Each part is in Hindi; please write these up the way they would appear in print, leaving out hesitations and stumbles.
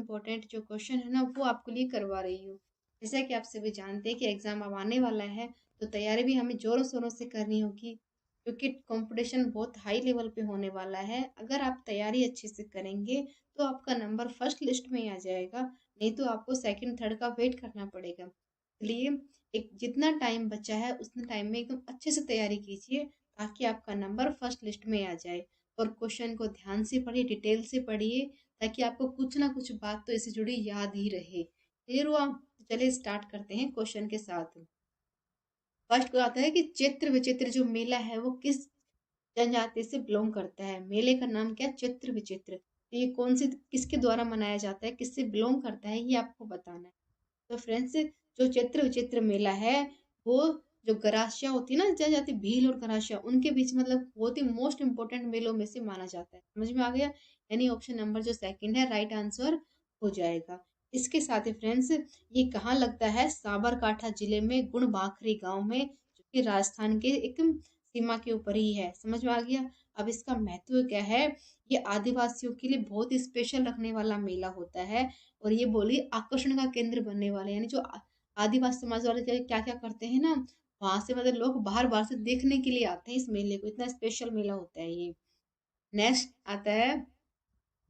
इम्पोर्टेंट जो क्वेश्चन है ना वो आपके लिए करवा रही हूँ। जैसा कि आप सभी जानते हैं कि एग्ज़ाम अब आने वाला है, तो तैयारी भी हमें ज़ोरों-शोरों से करनी होगी, क्योंकि कंपटीशन बहुत हाई लेवल पे होने वाला है। अगर आप तैयारी अच्छे से करेंगे, तो आपका नंबर फर्स्ट लिस्ट में ही आ जाएगा, नहीं तो आपको सेकंड, थर्ड का वेट करना पड़ेगा। इसलिए एक जितना टाइम बचा है, उतने टाइम में एकदम अच्छे से तैयारी कीजिए, ताकि आपका नंबर फर्स्ट लिस्ट में आ जाए। और क्वेश्चन को ध्यान से पढ़िए, डिटेल से पढ़िए, ताकि आपको कुछ ना कुछ बात तो इससे जुड़ी याद ही रहे। क्लियर हुआ? तो चलिए स्टार्ट करते हैं क्वेश्चन के साथ। फर्स्ट को आता है कि चित्र विचित्र जो मेला है वो किस जनजाति से बिलोंग करता है। मेले का नाम क्या है? चित्र विचित्र। तो ये कौन सी किसके द्वारा मनाया जाता है, किससे बिलोंग करता है, ये आपको बताना है। तो फ्रेंड्स, जो चित्र विचित्र मेला है वो जो गरासिया होती है ना, जनजाति भील और गरासिया, उनके बीच मतलब बहुत ही मोस्ट इंपोर्टेंट मेलों में से माना जाता है। समझ में आ गया? यानी ऑप्शन नंबर जो सेकंड है राइट आंसर हो जाएगा। इसके साथ ही फ्रेंड्स, ये कहाँ लगता है? साबरकांठा जिले में गुणबाखरी गांव में, जो कि राजस्थान के एक सीमा के ऊपर ही है। समझ में आ गया? अब इसका महत्व क्या है? ये आदिवासियों के लिए बहुत ही स्पेशल रखने वाला मेला होता है, और ये बोलिए आकर्षण का केंद्र बनने वाले, यानी जो आदिवासी समाज वाले क्या क्या करते हैं ना, वहां से मतलब लोग बाहर बाहर से देखने के लिए आते हैं इस मेले को। इतना स्पेशल मेला होता है ये। नेक्स्ट आता है,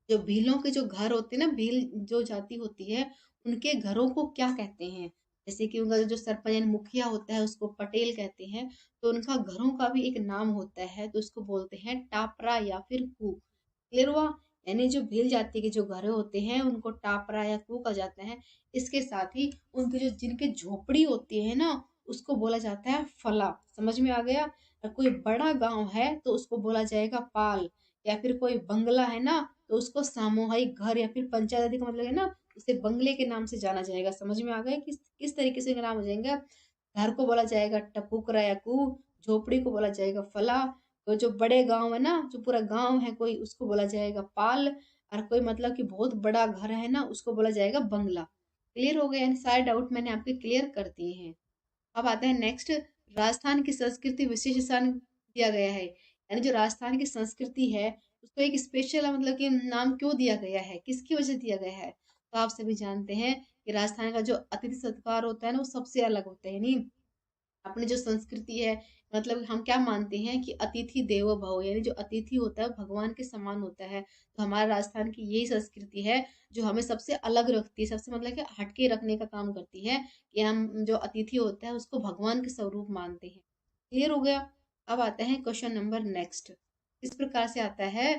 जो भीलों के जो घर होते हैं ना, भील जो जाति होती है, उनके घरों को क्या कहते हैं? जैसे कि उनका जो सरपंच यानी मुखिया होता है उसको पटेल कहते हैं, तो उनका घरों का भी एक नाम होता है, तो उसको बोलते हैं टापरा या फिर कू। क्लियर हुआ? यानी जो भील जाति के जो घर होते हैं उनको टापरा या कू कहा जाता है। इसके साथ ही उनके जो जिनके झोपड़ी होती है ना, उसको बोला जाता है फला। समझ में आ गया? और कोई बड़ा गांव है तो उसको बोला जाएगा पाल, या फिर कोई बंगला है ना, तो उसको सामूहिक घर या फिर पंचायत आदि का मतलब है ना, उसे बंगले के नाम से जाना जाएगा। समझ में आ गया किस तरीके से नाम हो जाएगा? घर को बोला जाएगा टपुकरा या कू, झोपड़ी को बोला जाएगा फला, तो जो बड़े गांव है ना, जो पूरा गांव है कोई, उसको बोला जाएगा पाल, और कोई मतलब कि बहुत बड़ा घर है ना, उसको बोला जाएगा बंगला। क्लियर हो गया? यानी सारे डाउट मैंने आपके क्लियर कर दिए हैं। अब आता है नेक्स्ट, राजस्थान की संस्कृति विशेष स्थान दिया गया है, यानी जो राजस्थान की संस्कृति है उसको एक स्पेशल मतलब कि नाम क्यों दिया गया है, किसकी वजह से दिया गया है? तो आप सभी जानते हैं कि राजस्थान का जो अतिथि सत्कार होता है ना, वो सबसे अलग होता है। नहीं, अपनी जो संस्कृति है, मतलब हम क्या मानते हैं कि अतिथि देवो भव, यानी जो अतिथि होता है भगवान के समान होता है। तो हमारे राजस्थान की यही संस्कृति है जो हमें सबसे अलग रखती है, सबसे मतलब कि हटके रखने का काम करती है, कि हम जो अतिथि होता है उसको भगवान के स्वरूप मानते हैं। क्लियर हो गया? अब आता है क्वेश्चन नंबर नेक्स्ट। इस प्रकार से आता है,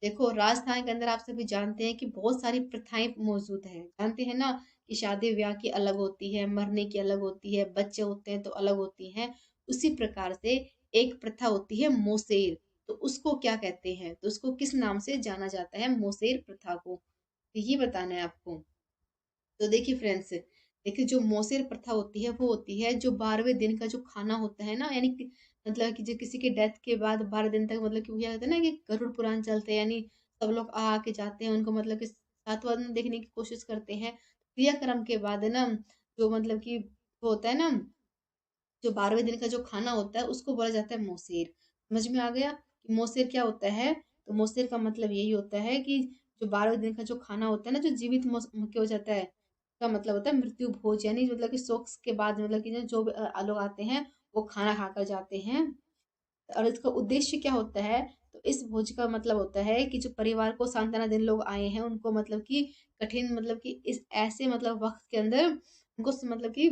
देखो राजस्थान के अंदर आप सभी जानते हैं कि बहुत सारी प्रथाएं मौजूद है, जानते हैं ना, कि शादी ब्याह की अलग होती है, मरने की अलग होती है, बच्चे होते हैं तो अलग होती हैं। उसी प्रकार से एक प्रथा होती है मोसेर, तो उसको क्या कहते हैं? तो उसको किस नाम से जाना जाता है मोसेर प्रथा को? तो ये बताना है आपको। तो देखिए फ्रेंड्स, देखिए जो मोसेर प्रथा होती है वो होती है जो 12वें दिन का जो खाना होता है ना, यानी कि मतलब कि जो किसी के डेथ के बाद 12 दिन तक मतलब कि क्या कहते हैं ना कि गरुड़ पुराण चलते हैं, यानी सब लोग आ आके जाते हैं उनको मतलब कि सातवां दिन देखने की कोशिश करते हैं। क्रियाक्रम के बाद है ना, जो मतलब कि वो होता है ना, जो 12वें दिन का जो खाना होता है उसको बोला जाता है मोसेर। समझ में आ गया कि मोसेर क्या होता है? तो मोसेर का मतलब यही होता है कि जो 12वें दिन का जो खाना होता है ना, जो जीवित मुख्य हो जाता है, का मतलब होता है मृत्यु भोज, यानी मतलब कि शोक के बाद मतलब कि जो भी लोग आते हैं वो खाना खाकर जाते हैं। और इसका उद्देश्य क्या होता है? तो इस भोज का मतलब होता है कि जो परिवार को सांत्वना देने लोग आए हैं उनको मतलब कि कठिन मतलब कि इस ऐसे मतलब वक्त के अंदर उनको मतलब कि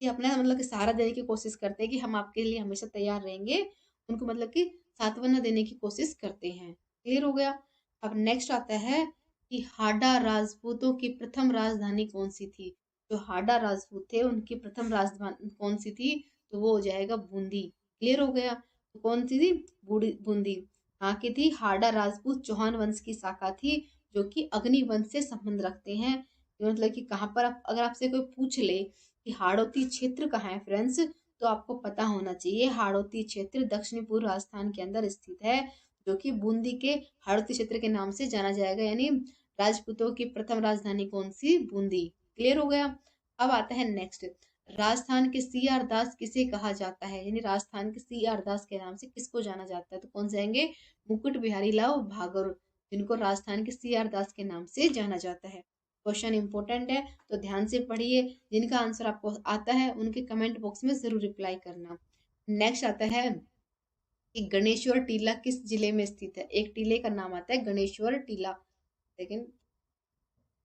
अपना मतलब कि सहारा देने की कोशिश करते हैं कि हम आपके लिए हमेशा तैयार रहेंगे, उनको मतलब कि सांत्वना देने की कोशिश करते हैं। क्लियर हो गया? अब नेक्स्ट आता है कि हाडा राजपूतों की प्रथम राजधानी कौन सी थी? जो हाडा राजपूत थे उनकी प्रथम राजधानी कौन सी थी? तो वो हो जाएगा बूंदी। क्लियर हो गया? तो कौन सी थी? बूंदी। हाँ की थी हाडा राजपूत चौहान वंश की शाखा थी, जो कि अग्नि वंश से संबंध रखते हैं। मतलब कि कहाँ पर आप, अगर आपसे कोई पूछ ले कि हाड़ौती क्षेत्र कहाँ है फ्रेंड्स, तो आपको पता होना चाहिए हाड़ौती क्षेत्र दक्षिण पूर्व राजस्थान के अंदर स्थित है, जो कि बूंदी के हाड़ौती क्षेत्र के नाम से जाना जाएगा। यानी राजपूतों की प्रथम राजधानी कौन सी? बूंदी। क्लियर हो गया? अब आता है नेक्स्ट, राजस्थान के सी आर दास किसे कहा जाता है? यानी राजस्थान के सी आर दास के नाम से किसको जाना जाता है? तो कौन से आएंगे? मुकुट बिहारी लाल भागल, जिनको राजस्थान के सी आर दास के नाम से जाना जाता है। क्वेश्चन इंपॉर्टेंट है तो ध्यान से पढ़िए। जिनका आंसर आपको आता है उनके कमेंट बॉक्स में जरूर रिप्लाई करना। नेक्स्ट आता है कि गणेश्वर टीला किस जिले में स्थित है। एक टीले का नाम आता है गणेश्वर टीला, लेकिन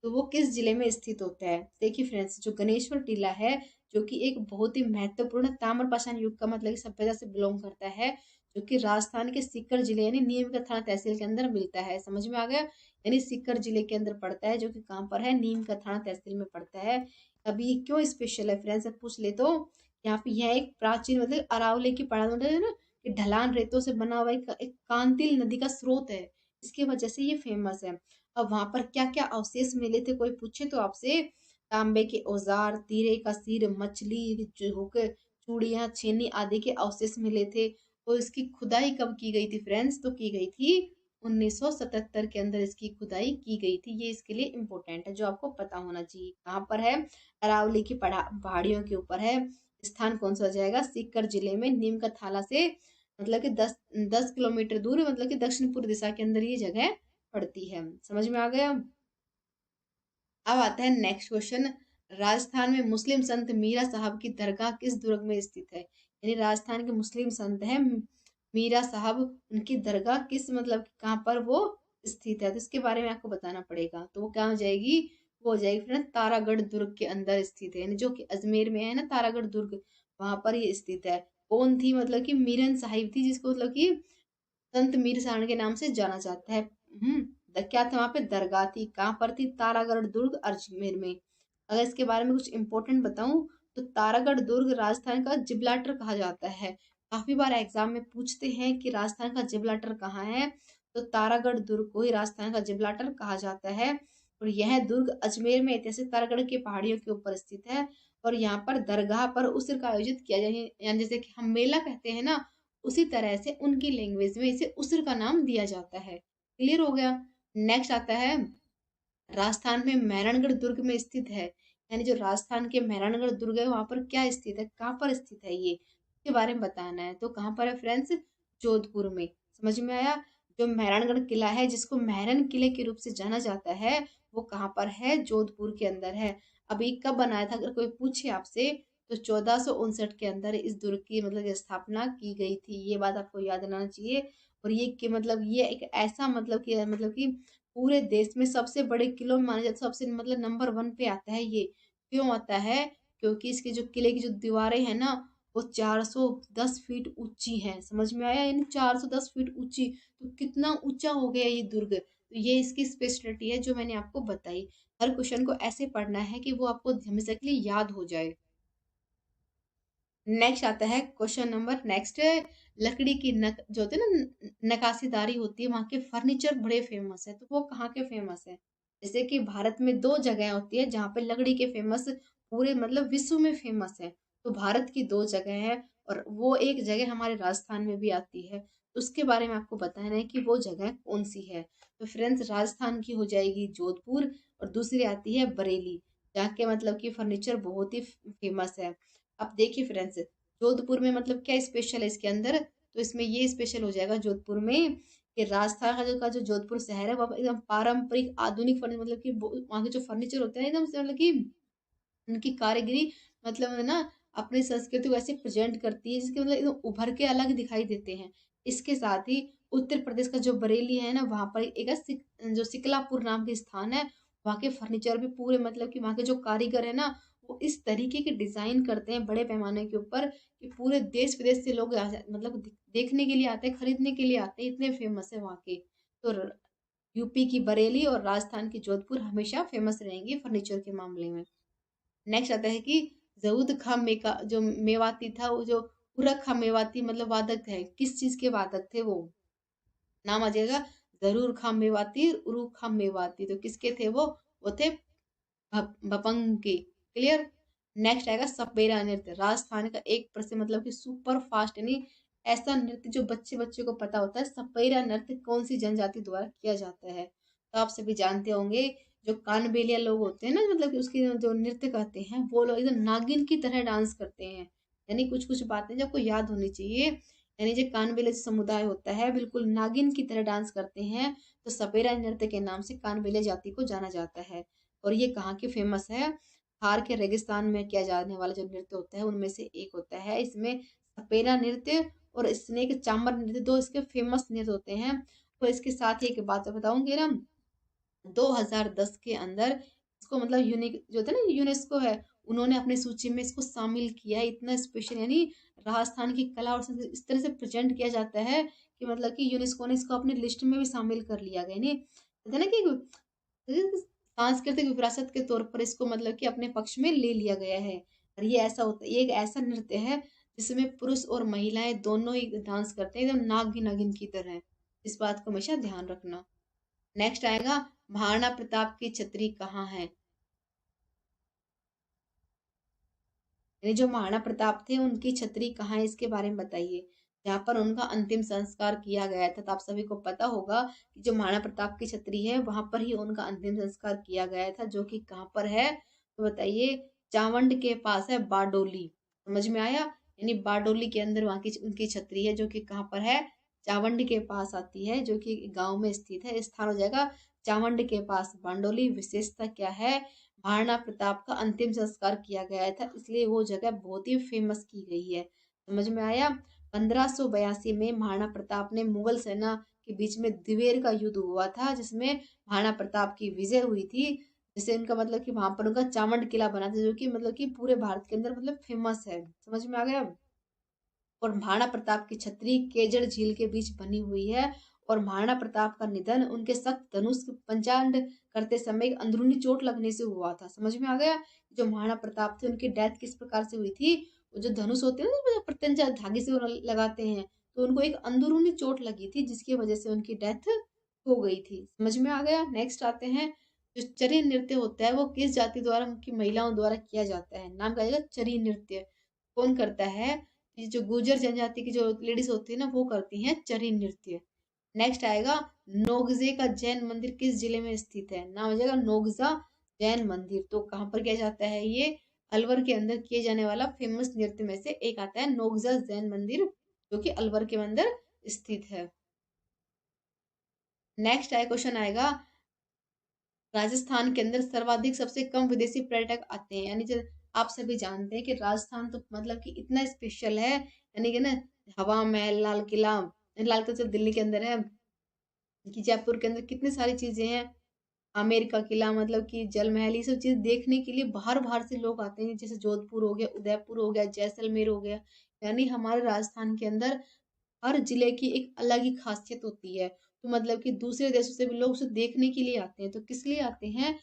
तो वो किस जिले में स्थित होता है। देखिए फ्रेंड्स, जो गणेश्वर टीला है, जो कि एक बहुत ही महत्वपूर्ण ताम्रपाषाण युग का मतलब सभ्यता से बिलोंग करता है, जो कि राजस्थान के सीकर जिले यानी नीमका थाना तहसील के अंदर मिलता है। समझ में आ गया, यानी सीकर जिले के अंदर पड़ता है, जो कि कहाँ पर है, नीमका थाना तहसील में पड़ता है। अभी क्यों स्पेशल है फ्रेंड्स, पूछ ले तो यहाँ पे यह एक प्राचीन मतलब अरावली की पहाड़ मतलब है ना कि ढलान रेतों से बना हुआ एक कांतिल नदी का स्रोत है, इसकी वजह से ये फेमस है। अब वहां पर क्या क्या अवशेष मिले थे, कोई पूछे तो आपसे, तांबे के औजार, तीरे का सिर, मछली, चूड़ियां, छेनी आदि के अवशेष मिले थे। और इसकी खुदाई कब की गई थी फ्रेंड्स, तो की गई थी 1977 के अंदर इसकी खुदाई की गई थी। ये इसके लिए इम्पोर्टेंट है, जो आपको पता होना चाहिए। कहाँ पर है, अरावली की पहाड़ियों के ऊपर है। स्थान कौन सा हो जाएगा, सीकर जिले में नीम का थाला से मतलब कि 10 किलोमीटर दूर, मतलब कि दक्षिण पूर्व दिशा के अंदर ये जगह पड़ती है। समझ में आ गया। अब आता है नेक्स्ट क्वेश्चन, राजस्थान में मुस्लिम संत मीरा साहब की दरगाह किस दुर्ग में स्थित है। यानी राजस्थान के मुस्लिम संत है मीरा साहब, उनकी दरगाह किस मतलब कहाँ पर वो स्थित है, तो इसके बारे में आपको बताना पड़ेगा। तो वो क्या हो जाएगी, वो हो जाएगी फ्रेंड तारागढ़ दुर्ग के अंदर स्थित है, यानी जो कि अजमेर में है ना तारागढ़ दुर्ग, वहां पर ये स्थित है। कौन थी, मतलब कि मीरन साहिब थी, जिसको मतलब कि संत मीर सारण के नाम से जाना जाता है। क्या था वहां पे, दरगाह थी। कहाँ पर थी, तारागढ़ दुर्ग अजमेर में। अगर इसके बारे में कुछ इंपॉर्टेंट बताऊं तो तारागढ़ दुर्ग राजस्थान का जिब्राल्टर कहा जाता है। काफी बार एग्जाम में पूछते हैं कि राजस्थान का जिब्राल्टर कहाँ है, तो तारागढ़ दुर्ग को ही राजस्थान का जिब्राल्टर कहा जाता है। और यह दुर्ग अजमेर में ऐतिहासिक तारागढ़ की पहाड़ियों के ऊपर स्थित है। और यहाँ पर दरगाह पर उर्स का आयोजित किया जाए, यानी जैसे कि हम मेला कहते हैं ना, उसी तरह से उनकी लैंग्वेज में इसे उसर का नाम दिया जाता है। क्लियर हो गया। नेक्स्ट आता है, राजस्थान में मेहरानगढ़ दुर्ग में स्थित है, यानी जो राजस्थान के मेहरानगढ़ दुर्ग है वहां पर क्या स्थित है, कहाँ पर स्थित है ये, इसके बारे में बताना है। तो कहाँ पर है फ्रेंड्स, जोधपुर में। समझ में आया। जो मेहरानगढ़ किला है, जिसको मेहरन किले के रूप से जाना जाता है, वो कहाँ पर है, जोधपुर के अंदर है। अभी कब बनाया था, अगर कोई पूछे आपसे, तो 1459 के अंदर इस दुर्ग की मतलब स्थापना की गई थी। ये बात आपको याद रहना चाहिए। और ये कि मतलब ये एक ऐसा मतलब कि पूरे देश में सबसे बड़े किलों में माना जाता है, सबसे मतलब नंबर 1 पे आता है ये। क्यों आता है, क्योंकि इसके जो किले की जो दीवारें हैं ना, वो 410 फीट ऊंची हैं। समझ में आया, यानी 410 फीट ऊंची, तो कितना ऊंचा हो गया ये दुर्ग। तो ये इसकी स्पेशलिटी है जो मैंने आपको बताई। हर क्वेश्चन को ऐसे पढ़ना है कि वो आपको हमेशा के लिए याद हो जाए। नेक्स्ट आता है क्वेश्चन नंबर नेक्स्ट, लकड़ी की जो होती है ना नकाशीदारी होती है, वहाँ के फर्नीचर बड़े फेमस है। तो वो कहाँ के फेमस है, जैसे कि भारत में 2 जगह होती है जहाँ पे लकड़ी के फेमस पूरे मतलब विश्व में फेमस है। तो भारत की 2 जगह है, और वो एक जगह हमारे राजस्थान में भी आती है। तो उसके बारे में आपको बताना है कि वो जगह कौन सी है। तो फ्रेंड्स, राजस्थान की हो जाएगी जोधपुर, और दूसरी आती है बरेली, जहाँ के मतलब कि फर्नीचर बहुत ही फेमस है। अब देखिए फ्रेंड्स, जोधपुर में मतलब क्या स्पेशल है इसके अंदर, तो इसमें ये स्पेशल हो जाएगा जोधपुर में कि राजस्थान का जो जोधपुर शहर है वो एकदम पारंपरिक आधुनिक फर्नीचर, मतलब कि वहाँ के जो फर्नीचर होते हैं एकदम से मतलब कि उनकी कारीगरी मतलब है ना अपनी संस्कृति को ऐसे प्रेजेंट करती है, जिसके मतलब एकदम उभर के अलग दिखाई देते हैं। इसके साथ ही उत्तर प्रदेश का जो बरेली है ना, वहाँ पर एक जो सिकलापुर नाम के स्थान है, वहाँ के फर्नीचर भी पूरे मतलब कि वहाँ के जो कारीगर है ना, वो इस तरीके के डिजाइन करते हैं बड़े पैमाने के ऊपर कि पूरे देश विदेश से लोग मतलब देखने के लिए आते हैं, खरीदने के लिए आते हैं, इतने फेमस है वहाँ के। तो यूपी की बरेली और राजस्थान की जोधपुर हमेशा फेमस रहेंगी फर्नीचर के मामले में। नेक्स्ट आता है कि जऊद खां मेका जो मेवाती था, वो जो उरक खां मेवाती मतलब वादक है, किस चीज के वादक थे वो, नाम आ जाएगा जरूर खां मेवाती, उरुख खां मेवाती। तो किसके थे वो थे भपंग के। क्लियर। नेक्स्ट आएगा सपेरा नृत्य, राजस्थान का एक प्रसिद्ध मतलब कि सुपर फास्ट यानी ऐसा नृत्य जो बच्चे बच्चे को पता होता है। सपेरा नृत्य कौन सी जनजाति द्वारा किया जाता है, तो आप सभी जानते होंगे। जो कानबेलिया लोग होते हैं ना, मतलब कि उसके जो नृत्य करते हैं, वो लोग एकदम नागिन की तरह डांस करते हैं। यानी कुछ कुछ बातें जो आपको याद होनी चाहिए। यानी जो कानबेलिया समुदाय होता है बिल्कुल नागिन की तरह डांस करते हैं। तो सपेरा नृत्य के नाम से कानबेलिया जाति को जाना जाता है। और ये कहाँ की फेमस है? थार के रेगिस्तान में किया जाने वाला जो नृत्य होता है उनमें से एक होता है। इसमें सपेरा नृत्य और स्नेक चामर नृत्य दो इसके फेमस नृत्य होते हैं। तो इसके साथ ही एक बात बताऊंगी ना, 2010 के अंदर इसको मतलब यूनिक जो होता है ना, यूनेस्को है, उन्होंने अपनी सूची में इसको शामिल किया है। इतना स्पेशल, यानी राजस्थान की कला और संस्कृति इस तरह से प्रेजेंट किया जाता है कि मतलब कि यूनेस्को ने इसको अपनी लिस्ट में भी शामिल कर लिया गया। नहीं कहते ना कि सांस्कृतिक विरासत के तौर पर इसको मतलब कि अपने पक्ष में ले लिया गया है। और ये ऐसा होता है, ये एक ऐसा नृत्य है जिसमें पुरुष और महिलाएं दोनों ही डांस करते हैं, एकदम नागिन नागिन की तरह। इस बात को हमेशा ध्यान रखना। नेक्स्ट आएगा, महाराणा प्रताप की छतरी कहाँ है? यानी जो महाराणा प्रताप थे उनकी छतरी कहाँ है, इसके बारे में बताइए। जहाँ पर उनका अंतिम संस्कार किया गया था। तो आप सभी को पता होगा कि जो महाराणा प्रताप की छतरी है वहां पर ही उनका अंतिम संस्कार किया गया था, जो कि कहाँ पर है तो बताइए। चावंड के पास है बारडोली। समझ में आया? यानी बारडोली के अंदर वहां की उनकी छतरी है, जो कि कहाँ पर है? चावंड के पास आती है, जो कि गांव में स्थित है। स्थान हो जाएगा चावंड के पास बारडोली। विशेषता क्या है? महाराणा प्रताप का अंतिम संस्कार किया गया था, इसलिए वो जगह बहुत ही फेमस की गई है। समझ में आया? 1582 में महाराणा प्रताप ने मुगल सेना के बीच में दिवेर का युद्ध हुआ था, जिसमें महाराणा प्रताप की विजय हुई थी। जिससे उनका मतलब कि वहां पर उनका चावंड किला बना था, जो कि मतलब कि पूरे भारत के अंदर मतलब फेमस है। समझ में आ गया? और महाराणा प्रताप की छतरी केजड़ झील के बीच बनी हुई है। और महाराणा प्रताप का निधन उनके सख्त धनुष पंचांड करते समय एक अंदरूनी चोट लगने से हुआ था। समझ में आ गया? जो महाराणा प्रताप थे उनकी डेथ किस प्रकार से हुई थी? वो जो धनुष होते हैं ना, प्रत्यंचा धागे से वो लगाते हैं, तो उनको एक अंदरूनी चोट लगी थी, जिसकी वजह से उनकी डेथ हो गई थी। समझ में आ गया? नेक्स्ट आते हैं, जो चरी नृत्य होता है वो किस जाति द्वारा, उनकी महिलाओं द्वारा किया जाता है? नाम क्या जाएगा? चरी नृत्य। कौन करता है? ये जो गुर्जर जनजाति की जो लेडीज होती है ना, वो करती हैं चरी नृत्य। नेक्स्ट आएगा, नोगजे का जैन मंदिर किस जिले में स्थित है? नाम हो जाएगा नोगजा जैन मंदिर। तो कहाँ पर किया जाता है ये? अलवर के अंदर किए जाने वाला फेमस नृत्य में से एक आता है नोगजा जैन मंदिर, जो कि अलवर के अंदर स्थित है। नेक्स्ट आए क्वेश्चन आएगा, राजस्थान के अंदर सर्वाधिक सबसे कम विदेशी पर्यटक आते हैं। यानी जो आप सभी जानते हैं कि राजस्थान तो मतलब कि इतना स्पेशल है, यानी कि ना हवा महल, लाल किला, लाल किला तो दिल्ली के अंदर है, कि जयपुर के अंदर कितनी सारी चीजें हैं, आमेर का किला, मतलब कि जल महल, ये सब चीज देखने के लिए बाहर बाहर से लोग आते हैं। जैसे जोधपुर हो गया, उदयपुर हो गया, जैसलमेर हो गया। यानी हमारे राजस्थान के अंदर हर जिले की एक अलग ही खासियत होती है। तो मतलब कि दूसरे देशों से भी लोग उसे देखने के लिए आते हैं। तो किस लिए आते हैं?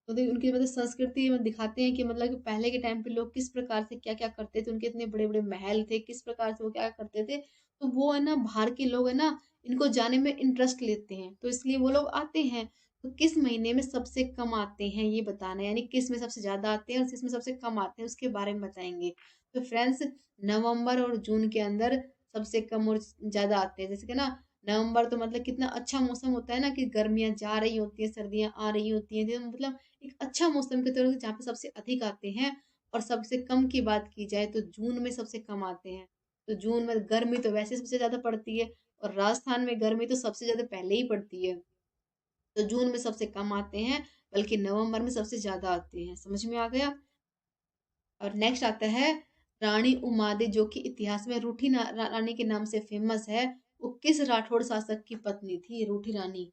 तो उनकी मतलब संस्कृति में दिखाते हैं कि मतलब कि पहले के टाइम पे लोग किस प्रकार से क्या क्या करते थे, उनके इतने बड़े बड़े महल थे, किस प्रकार से वो क्या करते थे। तो वो है ना, बाहर के लोग है ना, इनको जाने में इंटरेस्ट लेते हैं, तो इसलिए वो लोग आते हैं। तो किस महीने में सबसे कम आते हैं ये बताना है, यानी किस में सबसे ज्यादा आते हैं और किस में सबसे कम आते हैं, उसके बारे में बताएंगे। तो फ्रेंड्स, नवंबर और जून के अंदर सबसे कम और ज्यादा आते हैं। जैसे कि ना, नवंबर तो मतलब कितना अच्छा मौसम होता है ना, कि गर्मियां जा रही होती है, सर्दियां आ रही होती हैं, तो मतलब एक अच्छा मौसम के तौर पर जहाँ पे सबसे अधिक आते हैं। और सबसे कम की बात की जाए तो जून में सबसे कम आते हैं। तो जून में गर्मी तो वैसे सबसे ज्यादा पड़ती है, और राजस्थान में गर्मी तो सबसे ज्यादा पहले ही पड़ती है। तो जून में सबसे कम आते हैं, बल्कि नवंबर में सबसे ज्यादा आते हैं। समझ में आ गया? और नेक्स्ट आता है, रानी उमादे, जो कि इतिहास में रूठी रानी के नाम से फेमस है, वो किस राठौड़ शासक की पत्नी थी? रूठी रानी।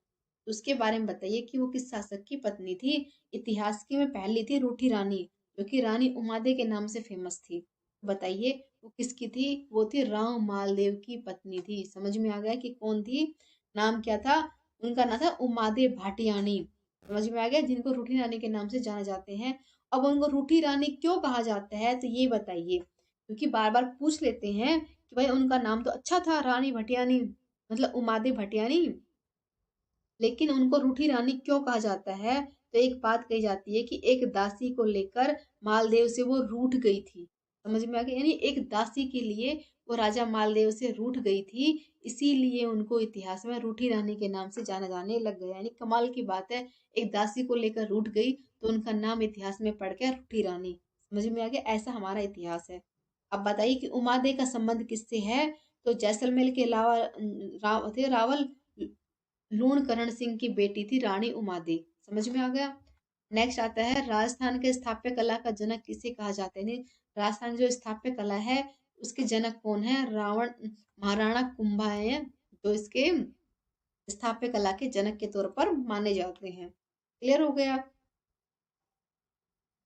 तो उसके बारे में बताइए कि वो किस शासक की पत्नी थी। इतिहास की में पहली थी रूठी रानी, जो कि रानी उमादे के नाम से फेमस थी। बताइए वो किसकी थी? वो थी राव मालदेव की पत्नी थी। समझ में आ गया कि कौन थी? नाम क्या था? उनका नाम था उमादे भाटियानी। समझ में आ गया, जिनको रूठी रानी के नाम से जाने जाते हैं। अब उनको रूठी रानी क्यों कहा जाता है, तो ये बताइए। क्योंकि बार बार पूछ लेते हैं कि भाई उनका नाम तो अच्छा था, रानी भटियानी, मतलब उमादे भटियानी, लेकिन उनको रूठी रानी क्यों कहा जाता है? तो एक बात कही जाती है कि एक दासी को लेकर मालदेव से वो रूठ गई थी। समझ में आ गया? यानी एक दासी के लिए वो राजा मालदेव से रूठ गई थी, इसीलिए उनको इतिहास में रूठी रानी के नाम से जाना जाने लग गया। यानी कमाल की बात है, एक दासी को लेकर रूठ गई तो उनका नाम इतिहास में पड़ गया रूठी रानी। समझ में आ गया? ऐसा हमारा इतिहास है। अब बताइए कि उमादे का संबंध किससे है? तो जैसलमेर के अलावा राव थे रावल, लूणकरण सिंह की बेटी थी रानी उमादेवी। समझ में आ गया। नेक्स्ट आता है राजस्थान के स्थापत्य कला का जनक किसे कहा जाता है। नहीं, राजस्थान जो स्थापत्य कला है उसके जनक कौन है? रावण महाराणा कुंभा है जो इसके स्थापत्य कला के जनक के तौर पर माने जाते हैं। क्लियर हो गया।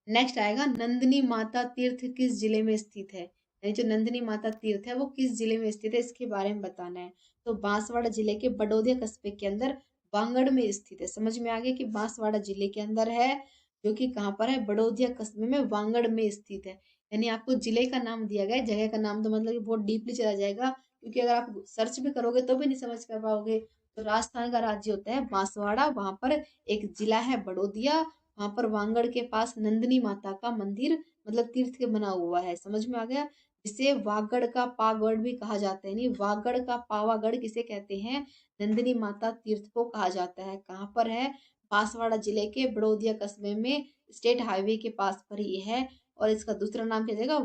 नेक्स्ट आएगा नंदिनी माता तीर्थ किस जिले में स्थित है। यानी जो नंदिनी माता तीर्थ है वो किस जिले में स्थित है इसके बारे में बताना है। तो बांसवाड़ा जिले के बड़ौदिया कस्बे के अंदर वांगड़ में स्थित है। समझ में आ गया कि बांसवाड़ा जिले के अंदर है, जो कि कहाँ पर है? बड़ौदिया कस्बे में वांगड़ में स्थित है। यानी आपको जिले का नाम दिया गया है, जगह का नाम तो मतलब कि बहुत डीपली चला जाएगा, क्योंकि अगर आप सर्च भी करोगे तो भी नहीं समझ कर पाओगे। तो राजस्थान का राज्य होता है बांसवाड़ा, वहां पर एक जिला है बड़ौदिया, वहां पर वांगड़ के पास नंदिनी माता का मंदिर मतलब तीर्थ के बना हुआ है। समझ में आ गया। जिसे वागड़ का पागड़ भी कहा जाता है। नहीं, वागड़ का पावागढ़ किसे कहते हैं? नंदिनी माता तीर्थ को कहा जाता है। कहाँ पर है? बांसवाड़ा जिले के बड़ौदिया कस्बे में, स्टेट हाईवे के पास पर ये है। और इसका दूसरा नाम क्या जाएगा?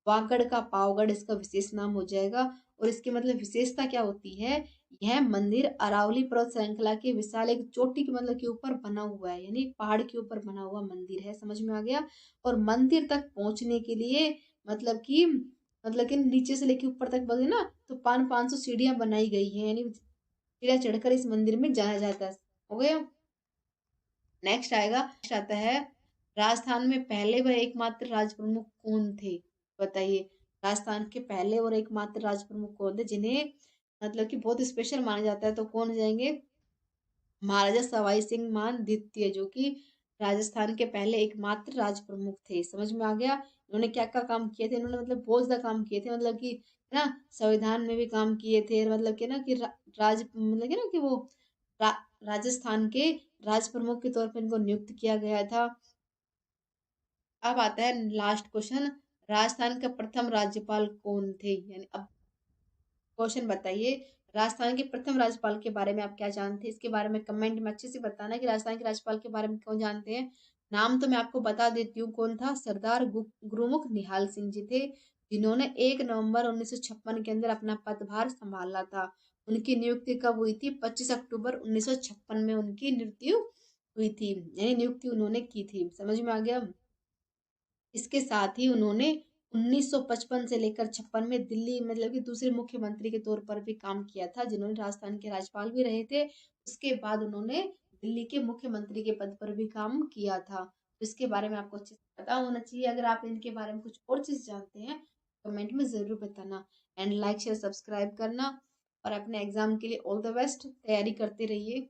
वागड़ का पावगढ़ इसका विशेष नाम हो जाएगा। और इसकी मतलब विशेषता क्या होती है? यह मंदिर अरावली पर्वत श्रृंखला के विशाल एक चोटी के मतलब के ऊपर बना हुआ है, यानी पहाड़ के ऊपर बना हुआ मंदिर है। समझ में आ गया। और मंदिर तक पहुंचने के लिए मतलब कि नीचे से लेके ऊपर तक बोले ना, तो 500 सीढ़ियां बनाई गई है, यानी सीढ़ियां चढ़कर इस मंदिर में जाया जाता है। हो गया। नेक्स्ट आएगा, नेक्स्ट आता है राजस्थान में पहले व एकमात्र राज प्रमुख कौन थे? बताइए। राजस्थान के पहले और एकमात्र राज प्रमुख कौन थे जिन्हें मतलब कि बहुत स्पेशल माना जाता है? तो कौन हो जाएंगे? महाराजा सवाई सिंह मान द्वितीय, जो कि राजस्थान के पहले एकमात्र राज प्रमुख थे। समझ में आ गया। इन्होंने क्या क्या काम किए थे? इन्होंने मतलब बहुत ज्यादा काम किए थे, मतलब कि है ना, संविधान में भी काम किए थे, मतलब कि ना कि राज मतलब कि ना कि वो रा, राजस्थान के राज प्रमुख के तौर पर इनको नियुक्त किया गया था। अब आता है लास्ट क्वेश्चन, राजस्थान के प्रथम राज्यपाल कौन थे? यानी अब क्वेश्चन बताइए, राजस्थान के प्रथम राज्यपाल के बारे में आप क्या जानते हैं? इसके बारे में कमेंट में अच्छे से बताना कि राजस्थान के राज्यपाल के बारे में कौन जानते हैं। नाम तो मैं आपको बता देती हूँ कौन था। सरदार गुरुमुख निहाल सिंह जी थे, जिन्होंने 1 नवंबर 1956 के अंदर अपना पदभार संभाला था। उनकी नियुक्ति कब हुई थी? 25 अक्टूबर 1956 में उनकी नियुक्ति हुई थी, यानी नियुक्ति उन्होंने की थी। समझ में आ गया। इसके साथ ही उन्होंने 1955 से लेकर 56 में दिल्ली मतलब कि दूसरे मुख्यमंत्री के तौर पर भी काम किया था, जिन्होंने राजस्थान के राज्यपाल भी रहे थे। उसके बाद उन्होंने दिल्ली के मुख्यमंत्री के पद पर भी काम किया था। तो इसके बारे में आपको अच्छे से पता होना चाहिए। अगर आप इनके बारे में कुछ और चीज जानते हैं कमेंट में जरूर बताना। एंड लाइक शेयर सब्सक्राइब करना। और अपने एग्जाम के लिए ऑल द बेस्ट, तैयारी करते रहिए।